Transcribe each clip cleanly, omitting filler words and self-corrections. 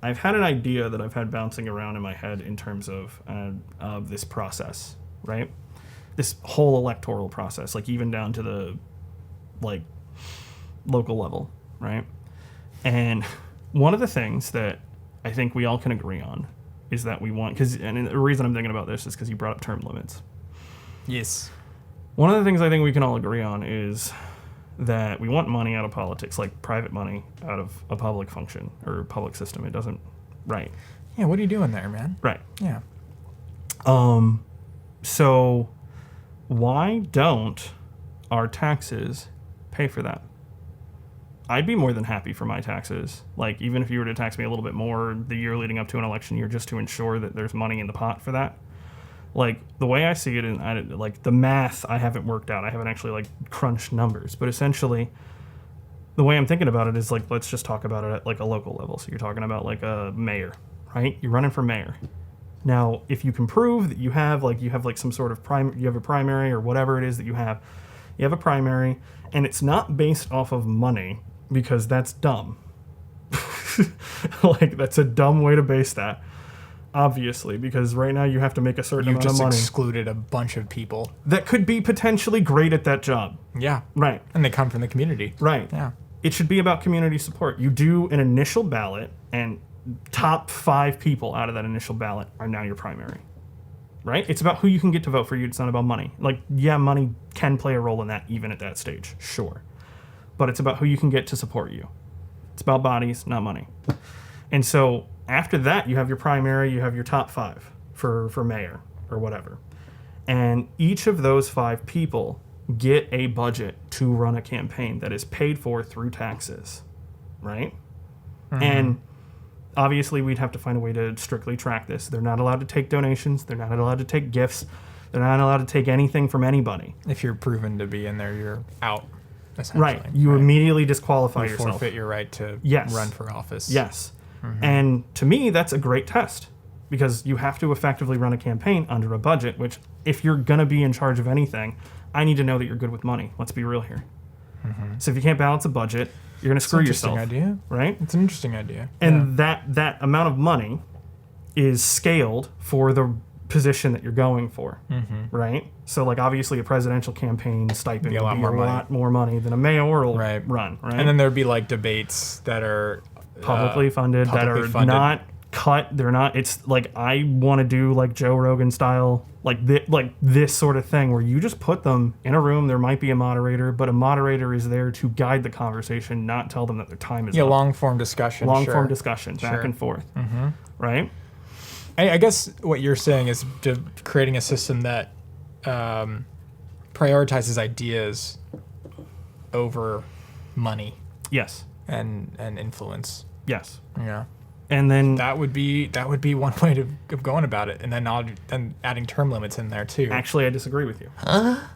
I've had an idea that I've had bouncing around in my head in terms of this process, right? This whole electoral process, like even down to the like local level, right? And one of the things that I think we all can agree on is that we want, and the reason I'm thinking about this is because you brought up term limits. Yes. One of the things I think we can all agree on is that we want money out of politics, like private money out of a public function or public system. It doesn't, right? Yeah, what are you doing there, man? Right. Yeah. So why don't our taxes pay for that? I'd be more than happy for my taxes. Like, even if you were to tax me a little bit more the year leading up to an election year just to ensure that there's money in the pot for that. Like, the way I see it, and like the math I haven't worked out. I haven't actually like crunched numbers. But essentially, the way I'm thinking about it is like, let's just talk about it at like a local level. So you're talking about like a mayor, right? You're running for mayor. Now, if you can prove that you have some sort of you have a primary or whatever it is that you have a primary, and it's not based off of money, because that's dumb. Like, that's a dumb way to base that, obviously, because right now you have to make a certain amount of money. You just excluded a bunch of people that could be potentially great at that job. Yeah. Right. And they come from the community. Right. Yeah. It should be about community support. You do an initial ballot, and top 5 people out of that initial ballot are now your primary. Right? It's about who you can get to vote for you. It's not about money. Like, yeah, money can play a role in that even at that stage. Sure. But it's about who you can get to support you. It's about bodies, not money. And so after that, you have your primary, you have your top 5 for mayor or whatever. And each of those 5 people get a budget to run a campaign that is paid for through taxes. Right? Mm-hmm. And obviously, we'd have to find a way to strictly track this. They're not allowed to take donations. They're not allowed to take gifts. They're not allowed to take anything from anybody. If you're proven to be in there, you're out, essentially. Right. You immediately disqualify yourself. You forfeit your right to run for office. Yes. Mm-hmm. And to me, that's a great test, because you have to effectively run a campaign under a budget, which, if you're going to be in charge of anything, I need to know that you're good with money. Let's be real here. Mm-hmm. So if you can't balance a budget, you're going to screw yourself. It's an interesting idea. Right? It's an interesting idea. And that amount of money is scaled for the position that you're going for. Mm-hmm. Right? So, like, obviously a presidential campaign stipend would be a lot more money than a mayoral run. Right? And then there'd be, like, debates that are publicly funded, not cut. They're not. It's like, I want to do like Joe Rogan style, like this sort of thing, where you just put them in a room. There might be a moderator, but a moderator is there to guide the conversation, not tell them that their time is up. Long form discussion. Back and forth. Mm-hmm. Right. I guess what you're saying is creating a system that prioritizes ideas over money. Yes. And influence. Yes. Yeah. And then that would be one way of going about it, and then adding term limits in there too. Actually, I disagree with you.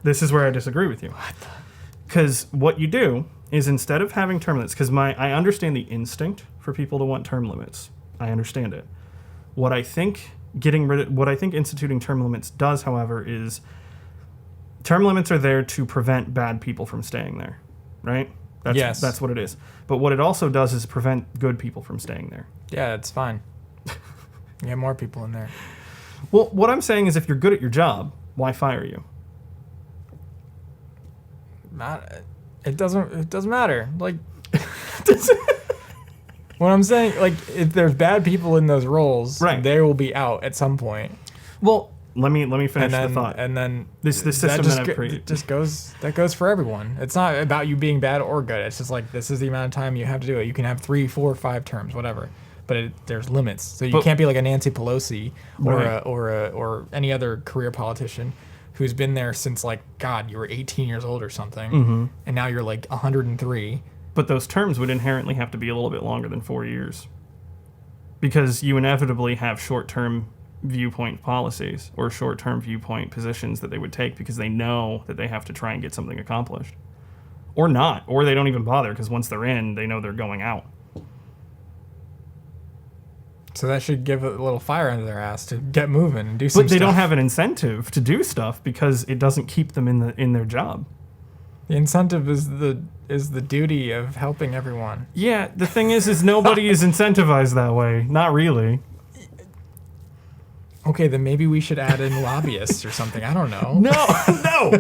This is where I disagree with you. Because what you do is, instead of having term limits, because I understand the instinct for people to want term limits. I understand it. What I think instituting term limits does, however, is term limits are there to prevent bad people from staying there, right? That's what it is. But what it also does is prevent good people from staying there. Yeah, it's fine. You have more people in there. Well, what I'm saying is, if you're good at your job, why fire you? It doesn't matter. Like, what I'm saying, like, if there's bad people in those roles, right, they will be out at some point. Well, let me finish the thought. And then this system that I've created that goes for everyone. It's not about you being bad or good. It's just like, this is the amount of time you have to do it. You can have 3, 4, 5 terms, whatever. But there's limits. So you can't be like a Nancy Pelosi or any other career politician who's been there since, like, God, you were 18 years old or something, mm-hmm, and now you're like 103. But those terms would inherently have to be a little bit longer than 4 years, because you inevitably have short-term viewpoint policies or short-term viewpoint positions that they would take, because they know that they have to try and get something accomplished. Or not. Or they don't even bother, because once they're in, they know they're going out. So that should give a little fire under their ass to get moving and do some stuff. But they don't have an incentive to do stuff, because it doesn't keep them in their job. The incentive is the is the duty of helping everyone. Yeah, the thing is nobody is incentivized that way. Not really. Okay, then maybe we should add in lobbyists or something. I don't know. No.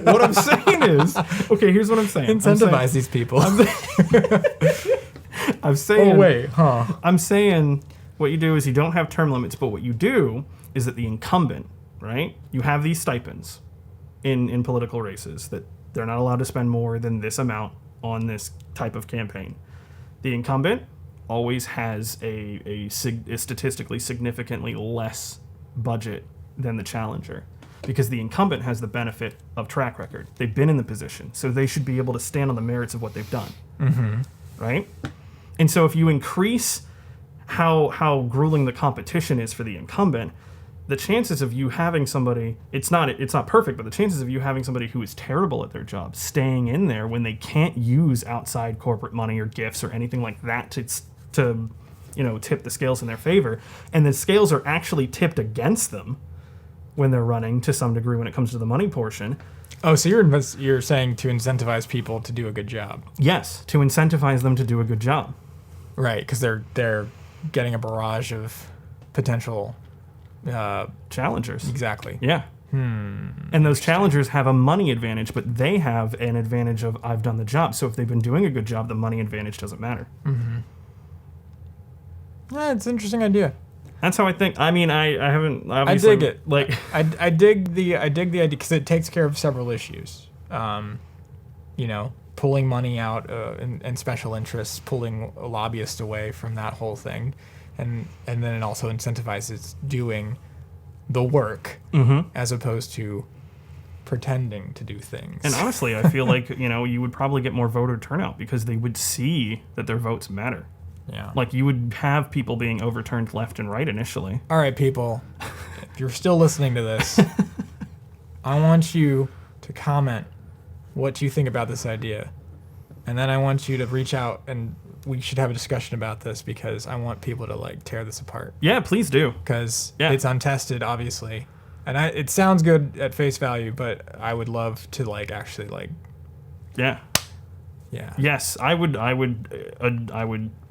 What I'm saying is, okay, here's what I'm saying. Incentivize these people. I'm saying. Oh wait, huh? I'm saying what you do is you don't have term limits, but what you do is that the incumbent, right? You have these stipends in political races that they're not allowed to spend more than this amount on this type of campaign. The incumbent always has a statistically significantly less budget than the challenger because the incumbent has the benefit of track record. They've been in the position, so they should be able to stand on the merits of what they've done. Mm-hmm. Right? And so if you increase how grueling the competition is for the incumbent, the chances of you having somebody, it's not perfect, but the chances of you having somebody who is terrible at their job staying in there when they can't use outside corporate money or gifts or anything like that to tip the scales in their favor, and the scales are actually tipped against them when they're running to some degree when it comes to the money portion. Oh, so you're saying to incentivize people to do a good job? Yes, to incentivize them to do a good job. Right, because they're getting a barrage of potential challengers. Exactly. Yeah. And those challengers have a money advantage, but they have an advantage of I've done the job. So if they've been doing a good job, the money advantage doesn't matter. Mm-hmm. Yeah, it's an interesting idea. That's how I think. I mean, I haven't obviously. I dig it. Like I dig the idea because it takes care of several issues. Pulling money out and special interests, pulling lobbyists away from that whole thing, and then it also incentivizes doing the work as opposed to pretending to do things. And honestly, I feel like you would probably get more voter turnout because they would see that their votes matter. Yeah. Like you would have people being overturned left and right initially. All right, people, if you're still listening to this, I want you to comment what you think about this idea. And then I want you to reach out and we should have a discussion about this because I want people to tear this apart. Yeah, please do. Because it's untested, obviously. And it sounds good at face value, but I would love to actually Yeah. Yeah. Yes, I would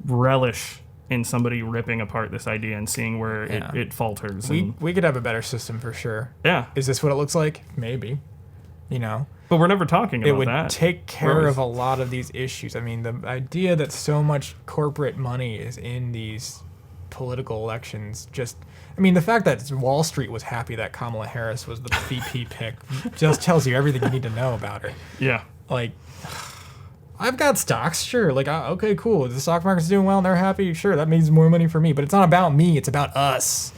relish in somebody ripping apart this idea and seeing where it falters. We could have a better system for sure. Yeah. Is this what it looks like? Maybe. But we're never talking about that. It would take care of a lot of these issues. I mean, the idea that so much corporate money is in these political elections the fact that Wall Street was happy that Kamala Harris was the VP pick just tells you everything you need to know about her. Yeah. I've got stocks, sure. Okay, cool. The stock market's doing well and they're happy, sure. That means more money for me. But it's not about me. It's about us.